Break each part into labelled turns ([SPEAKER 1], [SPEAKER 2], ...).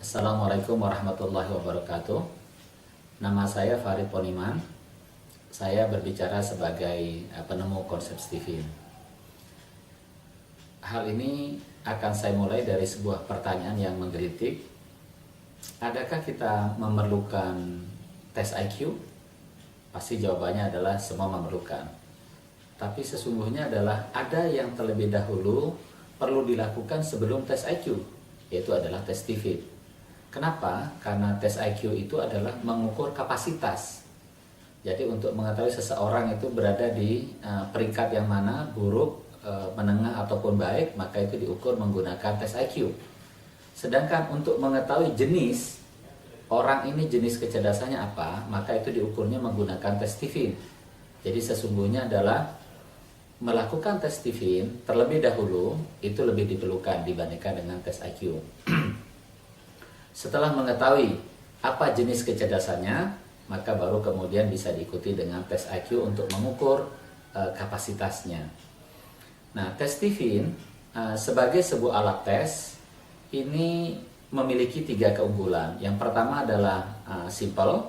[SPEAKER 1] Assalamualaikum warahmatullahi wabarakatuh. Nama saya Farid Poniman. Saya berbicara sebagai penemu konsep Stephen. Hal ini akan saya mulai dari sebuah pertanyaan yang menggelitik. Adakah kita memerlukan tes IQ? Pasti jawabannya adalah semua memerlukan. Tapi sesungguhnya adalah ada yang terlebih dahulu perlu dilakukan sebelum tes IQ, yaitu adalah tes Stephen. Kenapa? Karena tes IQ itu adalah mengukur kapasitas. Jadi untuk mengetahui seseorang itu berada di peringkat yang mana, buruk, menengah ataupun baik, maka itu diukur menggunakan tes IQ. Sedangkan untuk mengetahui jenis orang ini, jenis kecerdasannya apa, maka itu diukurnya menggunakan tes Stephen. Jadi sesungguhnya adalah melakukan tes Stephen terlebih dahulu itu lebih diperlukan dibandingkan dengan tes IQ. Setelah mengetahui apa jenis kecerdasannya, maka baru kemudian bisa diikuti dengan tes IQ untuk mengukur kapasitasnya. Nah, tes Stephen sebagai sebuah alat tes ini memiliki 3 keunggulan. Yang pertama adalah simple,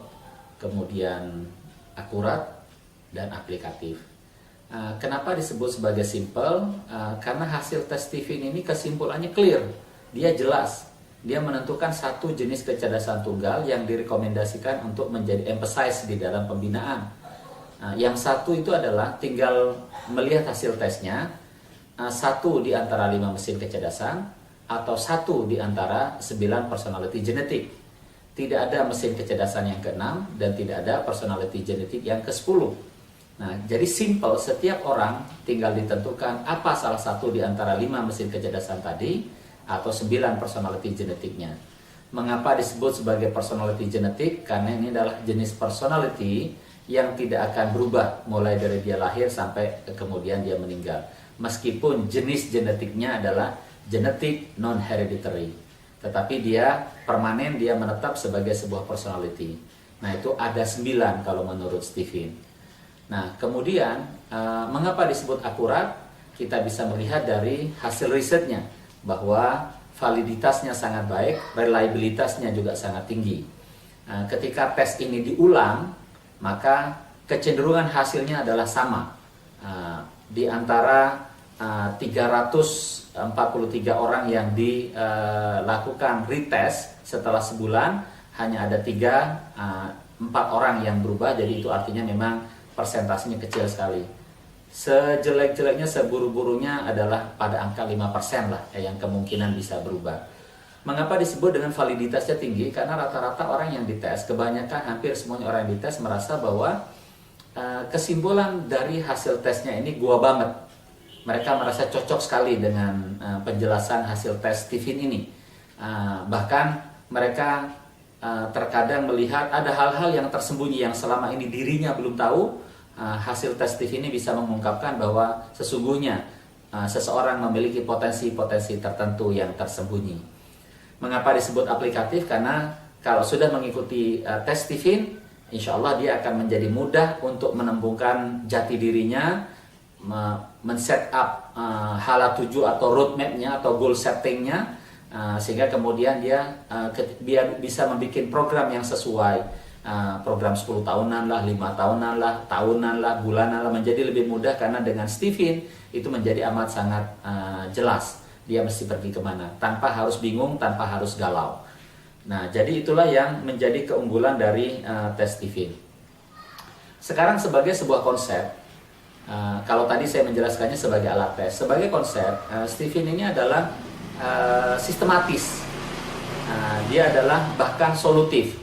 [SPEAKER 1] kemudian akurat, dan aplikatif. Kenapa disebut sebagai simple? Karena hasil tes Stephen ini kesimpulannya clear, dia jelas. Dia menentukan satu jenis kecerdasan tunggal yang direkomendasikan untuk menjadi emphasize di dalam pembinaan. Yang satu itu adalah tinggal melihat hasil tesnya, satu di antara 5 mesin kecerdasan atau satu di antara 9 personality genetik. Tidak ada mesin kecerdasan yang ke-6 dan tidak ada personality genetik yang ke-10. Nah, jadi simple, setiap orang tinggal ditentukan apa salah satu di antara 5 mesin kecerdasan tadi atau 9 personality genetiknya. Mengapa disebut sebagai personality genetik? Karena ini adalah jenis personality yang tidak akan berubah mulai dari dia lahir sampai kemudian dia meninggal. Meskipun jenis genetiknya adalah genetik non-hereditary, tetapi dia permanen, dia menetap sebagai sebuah personality. Nah, itu ada 9 kalau menurut Stephen. Nah, kemudian mengapa disebut akurat? Kita bisa melihat dari hasil risetnya bahwa validitasnya sangat baik, reliabilitasnya juga sangat tinggi. Ketika tes ini diulang, maka kecenderungan hasilnya adalah sama. Di antara 343 orang yang dilakukan retest setelah sebulan, hanya ada 4 orang yang berubah, jadi itu artinya memang persentasenya kecil sekali. Sejelek-jeleknya, seburu-burunya adalah pada angka 5% lah yang kemungkinan bisa berubah. Mengapa disebut dengan validitasnya tinggi? Karena rata-rata orang yang dites, kebanyakan hampir semuanya orang yang dites merasa bahwa kesimpulan dari hasil tesnya ini gua banget. Mereka merasa cocok sekali dengan penjelasan hasil tes Stephen ini. Bahkan mereka terkadang melihat ada hal-hal yang tersembunyi yang selama ini dirinya belum tahu. Hasil tes Stephen ini bisa mengungkapkan bahwa sesungguhnya seseorang memiliki potensi-potensi tertentu yang tersembunyi. Mengapa disebut aplikatif? Karena kalau sudah mengikuti tes Stephen, insya Allah dia akan menjadi mudah untuk menemukan jati dirinya, men-set up hala tuju atau roadmap-nya atau goal setting-nya, sehingga kemudian dia bisa membuat program yang sesuai. Program 10 tahunan lah, 5 tahunan lah, tahunan lah, bulanan lah, menjadi lebih mudah karena dengan Stephen itu menjadi amat sangat jelas dia mesti pergi kemana tanpa harus bingung, tanpa harus galau. Nah, jadi itulah yang menjadi keunggulan dari tes Stephen. Sekarang sebagai sebuah konsep, kalau tadi saya menjelaskannya sebagai alat tes, sebagai konsep, Stephen ini adalah sistematis. Dia adalah bahkan solutif.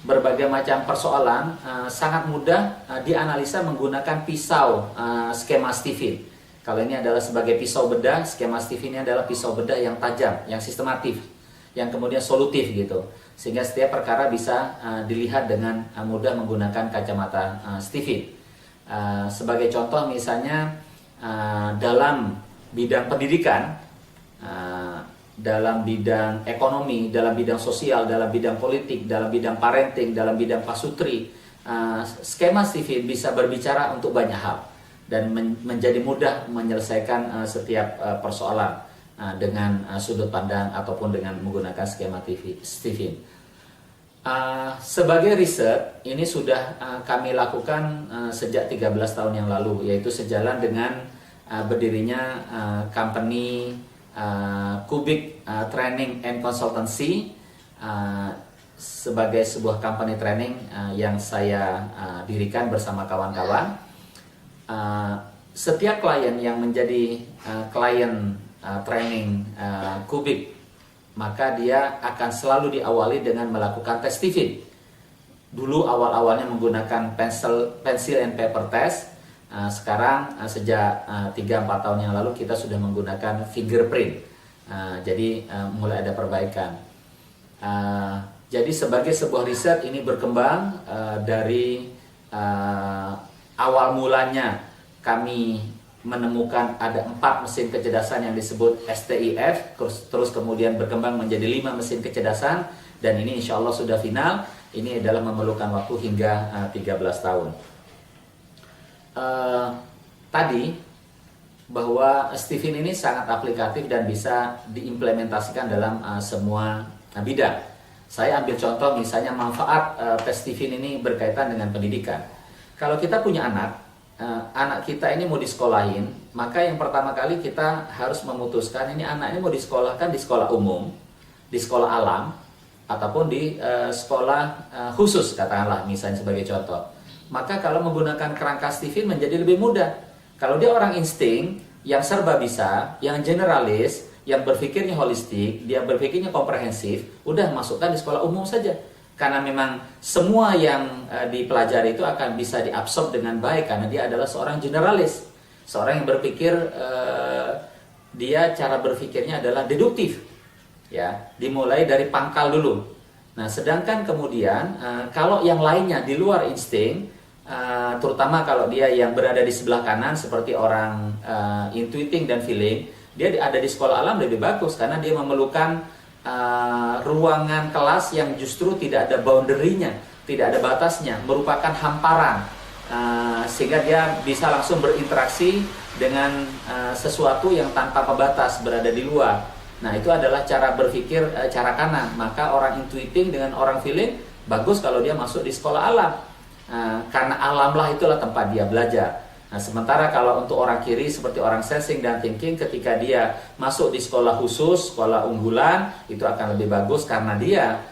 [SPEAKER 1] Berbagai macam persoalan sangat mudah dianalisa menggunakan pisau skema Stephen. Kalau ini adalah sebagai pisau bedah, skema Stephen ini adalah pisau bedah yang tajam, yang sistematif, yang kemudian solutif gitu. Sehingga setiap perkara bisa dilihat dengan mudah menggunakan kacamata Stephen. Sebagai contoh misalnya dalam bidang pendidikan, dalam bidang ekonomi, dalam bidang sosial, dalam bidang politik, dalam bidang parenting, dalam bidang pasutri, skema Stephen bisa berbicara untuk banyak hal dan menjadi mudah menyelesaikan setiap persoalan. dengan sudut pandang ataupun dengan menggunakan skema Stephen. Sebagai riset ini sudah kami lakukan sejak 13 tahun yang lalu, yaitu sejalan dengan berdirinya company Kubik Training and Consultancy sebagai sebuah company training yang saya dirikan bersama kawan-kawan. Setiap klien yang menjadi klien training Kubik, maka dia akan selalu diawali dengan melakukan tes Stephen. Dulu awal-awalnya menggunakan pencil and paper test. Sekarang sejak 3-4 tahun yang lalu kita sudah menggunakan fingerprint. Jadi mulai ada perbaikan. Jadi sebagai sebuah riset ini berkembang dari awal mulanya kami menemukan ada 4 mesin kecerdasan yang disebut STIF, terus kemudian berkembang menjadi 5 mesin kecerdasan, dan ini insya Allah sudah final. Ini adalah memerlukan waktu hingga 13 tahun. Tadi bahwa Stephen ini sangat aplikatif dan bisa diimplementasikan dalam semua bidang. Saya ambil contoh misalnya manfaat tes Stephen ini berkaitan dengan pendidikan. Kalau kita punya anak kita ini mau disekolahin, maka yang pertama kali kita harus memutuskan ini anak ini mau disekolahkan di sekolah umum, di sekolah alam, ataupun di sekolah khusus, katakanlah misalnya sebagai contoh. Maka kalau menggunakan kerangka Stephen menjadi lebih mudah. Kalau dia orang insting, yang serba bisa, yang generalis, yang berpikirnya holistik, dia berpikirnya komprehensif, udah masukkan di sekolah umum saja. Karena memang semua yang dipelajari itu akan bisa diabsorb dengan baik karena dia adalah seorang generalis, seorang yang berpikir dia cara berpikirnya adalah deduktif, ya, dimulai dari pangkal dulu. Nah, sedangkan kemudian kalau yang lainnya di luar insting, terutama kalau dia yang berada di sebelah kanan seperti orang intuiting dan feeling, dia ada di sekolah alam lebih bagus karena dia memerlukan ruangan kelas yang justru tidak ada boundary-nya, tidak ada batasnya, merupakan hamparan, sehingga dia bisa langsung berinteraksi dengan sesuatu yang tanpa pembatas berada di luar. Nah, itu adalah cara berpikir cara kanan. Maka orang intuiting dengan orang feeling bagus kalau dia masuk di sekolah alam, karena alamlah itulah tempat dia belajar. Nah, sementara kalau untuk orang kiri seperti orang sensing dan thinking, ketika dia masuk di sekolah khusus, sekolah unggulan, itu akan lebih bagus karena dia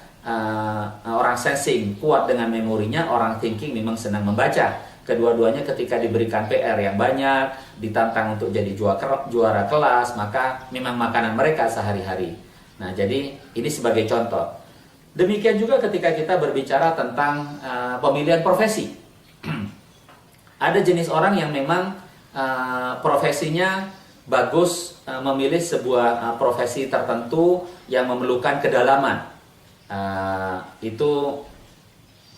[SPEAKER 1] orang sensing kuat dengan memorinya, orang thinking memang senang membaca. Kedua-duanya ketika diberikan PR yang banyak, ditantang untuk jadi juara kelas, maka memang makanan mereka sehari-hari. Nah, jadi ini sebagai contoh. Demikian juga ketika kita berbicara tentang pemilihan profesi. Ada jenis orang yang memang profesinya bagus, memilih sebuah profesi tertentu yang memerlukan kedalaman. Itu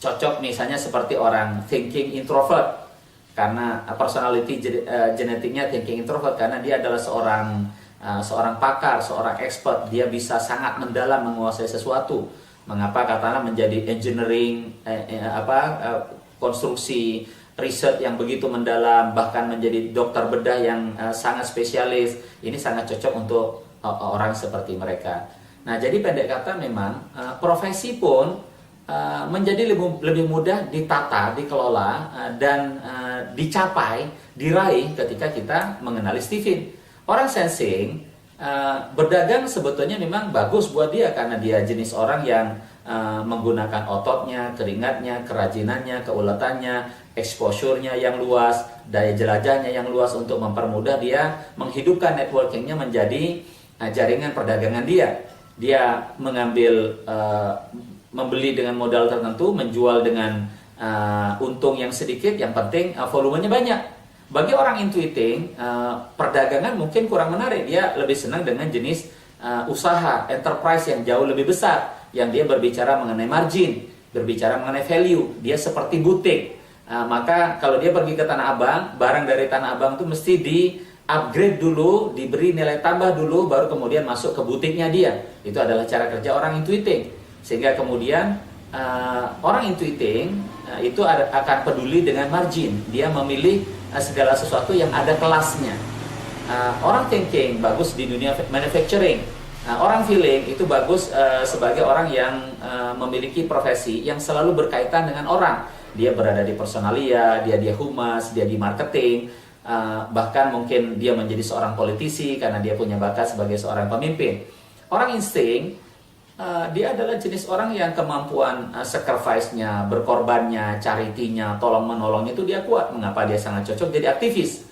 [SPEAKER 1] cocok misalnya seperti orang thinking introvert, karena personality genetiknya thinking introvert, karena dia adalah seorang pakar, seorang expert. Dia bisa sangat mendalam menguasai sesuatu. Mengapa katakanlah menjadi engineering, konstruksi, riset yang begitu mendalam, bahkan menjadi dokter bedah yang sangat spesialis. Ini sangat cocok untuk orang seperti mereka. Nah, jadi pendek kata memang profesi pun menjadi lebih mudah ditata, dikelola, dan dicapai, diraih ketika kita mengenali Stephen. Orang sensing, berdagang sebetulnya memang bagus buat dia karena dia jenis orang yang menggunakan ototnya, keringatnya, kerajinannya, keuletannya, exposure-nya yang luas, daya jelajahnya yang luas untuk mempermudah dia menghidupkan networking-nya menjadi jaringan perdagangan dia. Dia mengambil membeli dengan modal tertentu, menjual dengan untung yang sedikit, yang penting volumenya banyak. Bagi orang intuiting, perdagangan mungkin kurang menarik. Dia lebih senang dengan jenis usaha, enterprise yang jauh lebih besar, yang dia berbicara mengenai margin, berbicara mengenai value. Dia seperti butik. Maka kalau dia pergi ke Tanah Abang, barang dari Tanah Abang itu mesti di-upgrade dulu, diberi nilai tambah dulu, baru kemudian masuk ke butiknya dia. Itu adalah cara kerja orang intuiting. Sehingga kemudian orang intuiting itu akan peduli dengan margin. Dia memilih segala sesuatu yang ada kelasnya. Orang thinking bagus di dunia manufacturing. Orang feeling itu bagus sebagai orang yang memiliki profesi yang selalu berkaitan dengan orang. Dia berada di personalia, dia humas, dia di marketing, bahkan mungkin dia menjadi seorang politisi karena dia punya bakat sebagai seorang pemimpin. Orang insting, dia adalah jenis orang yang kemampuan sacrifice-nya, berkorbannya, charity-nya, tolong-menolongnya itu dia kuat. Mengapa dia sangat cocok jadi aktivis?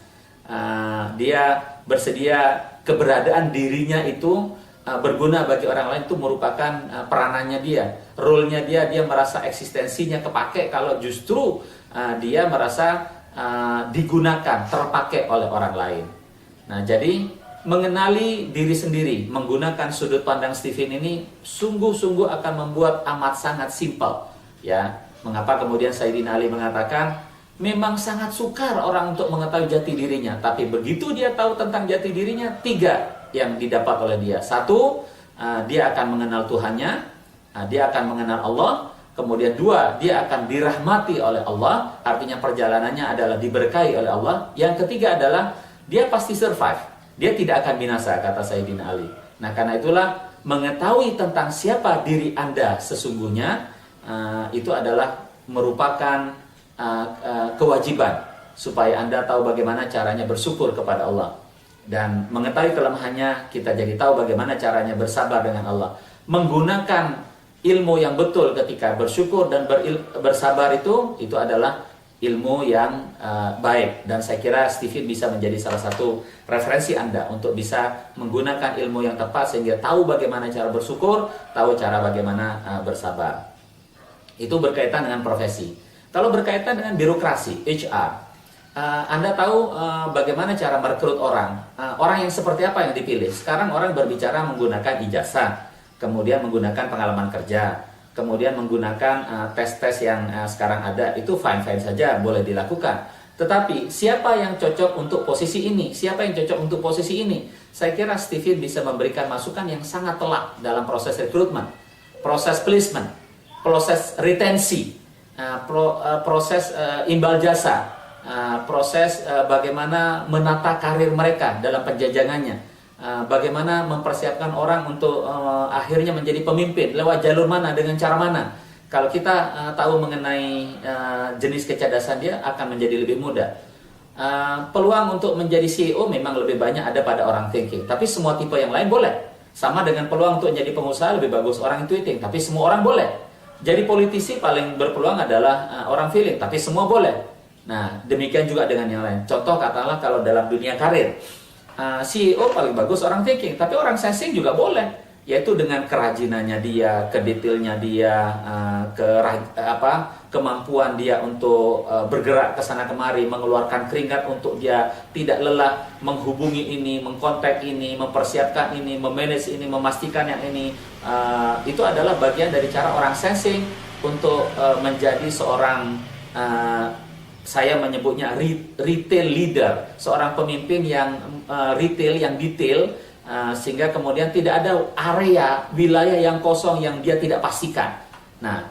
[SPEAKER 1] Dia bersedia keberadaan dirinya itu berguna bagi orang lain, itu merupakan peranannya dia, role-nya dia merasa eksistensinya kepake kalau justru dia merasa digunakan, terpakai oleh orang lain. Nah, jadi mengenali diri sendiri menggunakan sudut pandang Stephen ini sungguh-sungguh akan membuat amat sangat simpel, ya. Mengapa kemudian Sayyidina Ali mengatakan memang sangat sukar orang untuk mengetahui jati dirinya, tapi begitu dia tahu tentang jati dirinya, 3 yang didapat oleh dia. 1, dia akan mengenal Tuhannya, dia akan mengenal Allah. Kemudian 2, dia akan dirahmati oleh Allah, artinya perjalanannya adalah diberkahi oleh Allah. Yang ketiga adalah dia pasti survive, dia tidak akan binasa, kata Sayyidina Ali. Nah, karena itulah mengetahui tentang siapa diri Anda sesungguhnya, itu adalah merupakan kewajiban supaya Anda tahu bagaimana caranya bersyukur kepada Allah. Dan mengetahui kelemahannya, kita jadi tahu bagaimana caranya bersabar dengan Allah. Menggunakan ilmu yang betul ketika bersyukur dan bersabar itu adalah ilmu yang baik. Dan saya kira Stephen bisa menjadi salah satu referensi Anda untuk bisa menggunakan ilmu yang tepat sehingga tahu bagaimana cara bersyukur, tahu cara bagaimana bersabar. Itu berkaitan dengan profesi. Kalau berkaitan dengan birokrasi, HR, Anda tahu bagaimana cara merekrut orang. Orang yang seperti apa yang dipilih? Sekarang orang berbicara menggunakan ijazah, kemudian menggunakan pengalaman kerja, kemudian menggunakan tes-tes yang sekarang ada. Itu fine-fine saja, boleh dilakukan. Tetapi siapa yang cocok untuk posisi ini? Siapa yang cocok untuk posisi ini? Saya kira Stephen bisa memberikan masukan yang sangat telak dalam proses rekrutmen, proses placement, proses retensi, proses imbal jasa, proses bagaimana menata karir mereka dalam penjajangannya, bagaimana mempersiapkan orang untuk akhirnya menjadi pemimpin, lewat jalur mana, dengan cara mana. Kalau kita tahu mengenai jenis kecerdasan dia, akan menjadi lebih mudah. Peluang untuk menjadi CEO memang lebih banyak ada pada orang thinking, tapi semua tipe yang lain boleh. Sama dengan peluang untuk menjadi pengusaha lebih bagus orang intuiting, tapi semua orang boleh. Jadi politisi paling berpeluang adalah orang feeling, tapi semua boleh. Nah, demikian juga dengan yang lain. Contoh katakanlah kalau dalam dunia karir, CEO paling bagus orang thinking, tapi orang sensing juga boleh, yaitu dengan kerajinannya dia, kedetailnya dia, kemampuan dia untuk bergerak ke sana kemari, mengeluarkan keringat untuk dia tidak lelah menghubungi ini, mengkontak ini, mempersiapkan ini, memanage ini, memastikan yang ini. Itu adalah bagian dari cara orang sensing untuk menjadi seorang saya menyebutnya retail leader, seorang pemimpin yang retail, yang detail, sehingga kemudian tidak ada area, wilayah yang kosong yang dia tidak pastikan. Nah,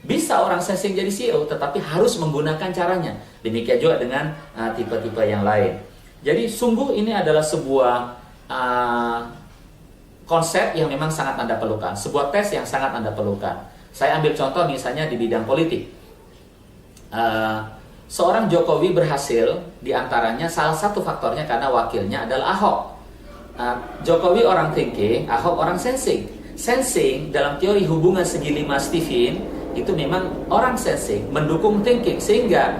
[SPEAKER 1] bisa orang sensing jadi CEO, tetapi harus menggunakan caranya. Demikian juga dengan tipe-tipe yang lain. Jadi sungguh ini adalah sebuah konsep yang memang sangat Anda perlukan, sebuah tes yang sangat Anda perlukan. Saya ambil contoh misalnya di bidang politik. Seorang Jokowi berhasil diantaranya salah satu faktornya karena wakilnya adalah Ahok. Jokowi orang thinking, Ahok orang sensing. Sensing dalam teori hubungan segi 5 Stephen itu memang orang sensing mendukung thinking, sehingga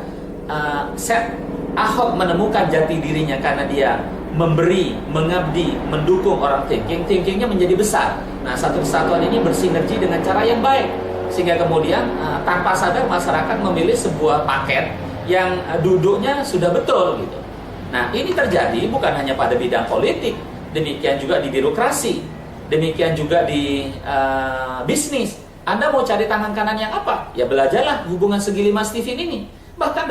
[SPEAKER 1] Ahok menemukan jati dirinya karena dia memberi, mengabdi, mendukung orang thinking. Thinkingnya menjadi besar. Nah, satu kesatuan ini bersinergi dengan cara yang baik, sehingga kemudian tanpa sadar masyarakat memilih sebuah paket yang duduknya sudah betul gitu. Nah, ini terjadi bukan hanya pada bidang politik, demikian juga di birokrasi, demikian juga di bisnis. Anda mau cari tangan kanan yang apa? Ya belajarlah hubungan segi 5 Stephen ini. Bahkan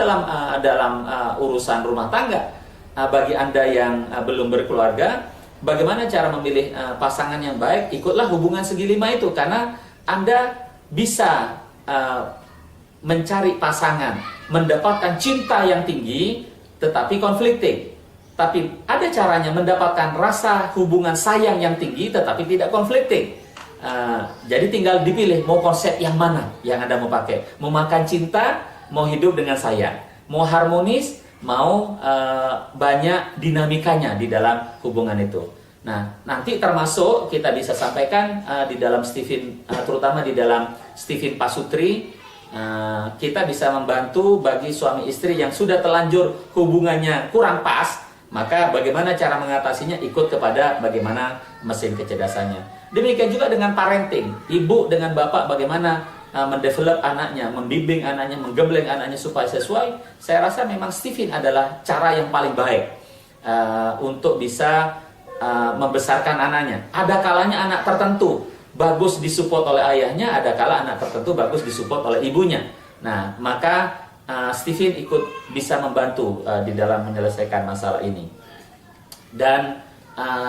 [SPEAKER 1] dalam urusan rumah tangga, bagi Anda yang belum berkeluarga, bagaimana cara memilih pasangan yang baik? Ikutlah hubungan segi 5 itu, karena Anda bisa mencari pasangan, mendapatkan cinta yang tinggi tetapi konflikting. tapi ada caranya mendapatkan rasa hubungan sayang yang tinggi tetapi tidak konflikting. Jadi tinggal dipilih mau konsep yang mana yang Anda mau pakai. Mau makan cinta, mau hidup dengan sayang. Mau harmonis, mau banyak dinamikanya di dalam hubungan itu. Nah, nanti termasuk kita bisa sampaikan di dalam Stephen, terutama di dalam Stephen Pasutri, kita bisa membantu bagi suami istri yang sudah telanjur hubungannya kurang pas, maka bagaimana cara mengatasinya ikut kepada bagaimana mesin kecerdasannya. Demikian juga dengan parenting, ibu dengan bapak bagaimana mendevelop anaknya, membimbing anaknya, menggembleng anaknya supaya sesuai. Saya rasa memang Stephen adalah cara yang paling baik untuk bisa membesarkan anaknya. Ada kalanya anak tertentu bagus disupport oleh ayahnya, ada kala anak tertentu bagus disupport oleh ibunya. Nah, maka Stephen ikut bisa membantu di dalam menyelesaikan masalah ini. Dan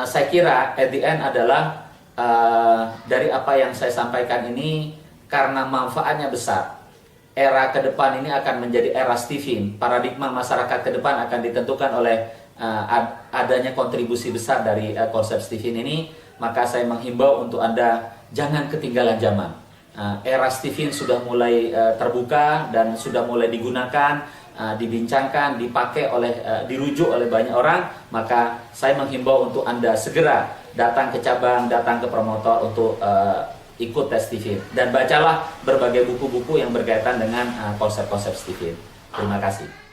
[SPEAKER 1] saya kira at the end adalah dari apa yang saya sampaikan ini, karena manfaatnya besar, era ke depan ini akan menjadi era Stephen. Paradigma masyarakat ke depan akan ditentukan oleh adanya kontribusi besar dari konsep Stephen ini. Maka saya menghimbau untuk Anda jangan ketinggalan zaman. Era Stephen sudah mulai terbuka dan sudah mulai digunakan, dibincangkan, dipakai oleh, dirujuk oleh banyak orang. Maka saya menghimbau untuk Anda segera datang ke cabang, datang ke promotor untuk ikut tes Stephen. Dan bacalah berbagai buku-buku yang berkaitan dengan konsep-konsep Stephen. Terima kasih.